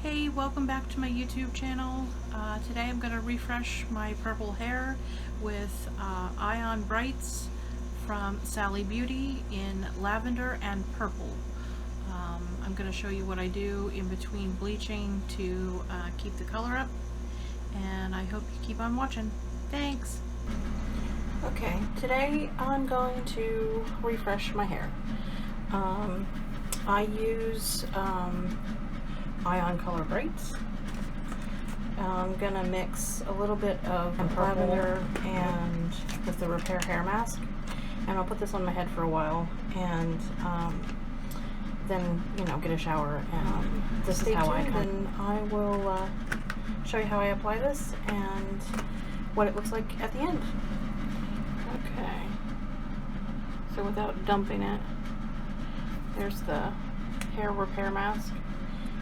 Hey, welcome back to my YouTube channel. Today I'm going to refresh my purple hair with Ion Brights from Sally Beauty in lavender and purple. I'm going to show you what I do in between bleaching to keep the color up, and I hope you keep on watching. Thanks! Okay, today I'm going to refresh my hair. I use Ion Color Brights. I'm gonna mix a little bit of lavender and with the Repair Hair Mask, and I'll put this on my head for a while, and then get a shower. And this is how I will show you how I apply this and what it looks like at the end. Okay, so without dumping it, there's the hair repair mask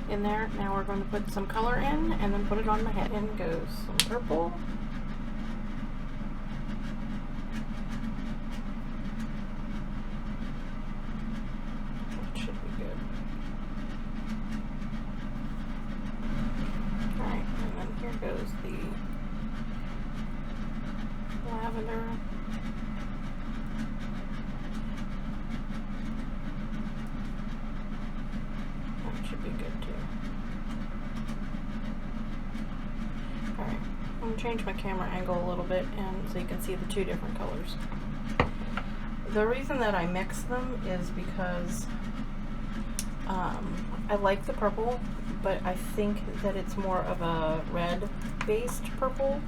in there. Now we're going to put some color in and then put it on my head. In goes some purple. That should be good. Alright, and then here goes the lavender. Should be good too. Alright, I'm going to change my camera angle a little bit and so you can see the two different colors. The reason that I mix them is because I like the purple, but I think that it's more of a red based purple,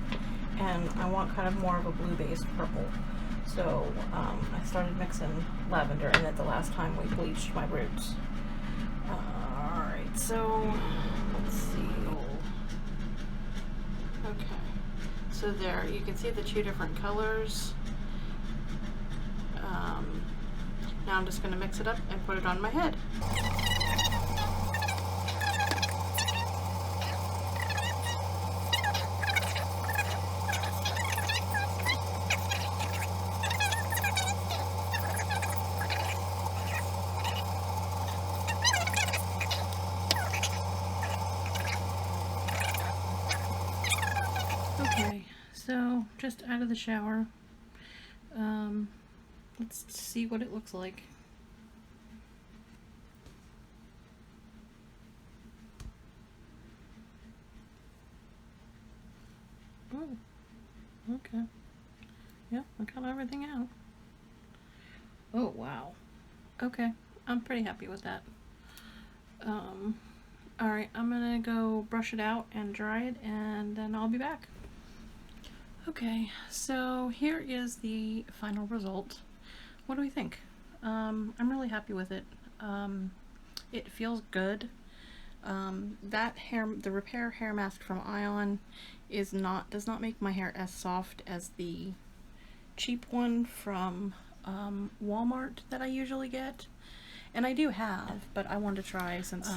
and I want kind of more of a blue based purple. So I started mixing lavender in it the last time we bleached my roots. So, let's see. Okay, so there, you can see the two different colors. Now I'm just going to mix it up and put it on my head. Okay, so just out of the shower. Let's see what it looks like. Oh, okay. Yeah, I got everything out. Oh, wow. Okay, I'm pretty happy with that. Alright, I'm gonna go brush it out and dry it, and then I'll be back. Okay, so here is the final result. What do we think? I'm really happy with it. It feels good. The Repair Hair Mask from Ion does not make my hair as soft as the cheap one from Walmart that I usually get. And I do have, but I wanted to try since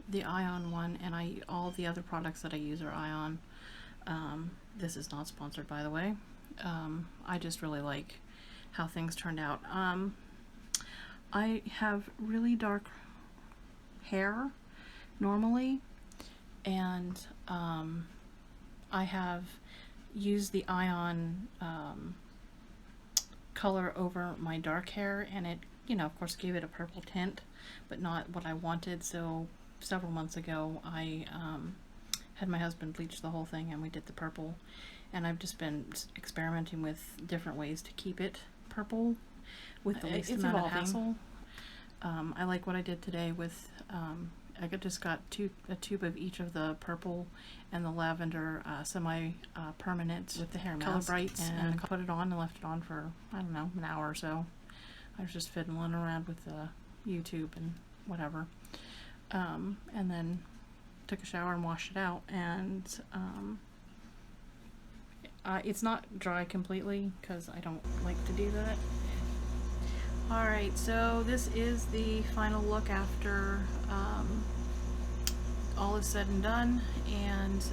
the Ion one, and all the other products that I use are Ion. This is not sponsored, by the way. I just really like how things turned out. I have really dark hair normally, and I have used the Ion color over my dark hair, and it, of course, gave it a purple tint, but not what I wanted. So several months ago, I had my husband bleach the whole thing, and we did the purple, and I've just been experimenting with different ways to keep it purple with the least amount of hassle. I like what I did today with I just got a tube of each of the purple and the lavender semi-permanent with the hair mask, Color Brights, and put it on and left it on for, I don't know, an hour or so. I was just fiddling around with YouTube and whatever, and then took a shower and washed it out, and it's not dry completely because I don't like to do that. Alright, so this is the final look after all is said and done, and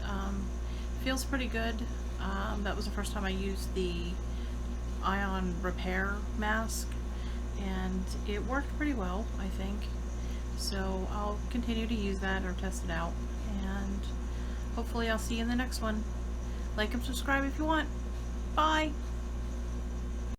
feels pretty good. That was the first time I used the Ion Repair Mask, and it worked pretty well, I think. So I'll continue to use that or test it out, and hopefully I'll see you in the next one. Like and subscribe if you want. Bye!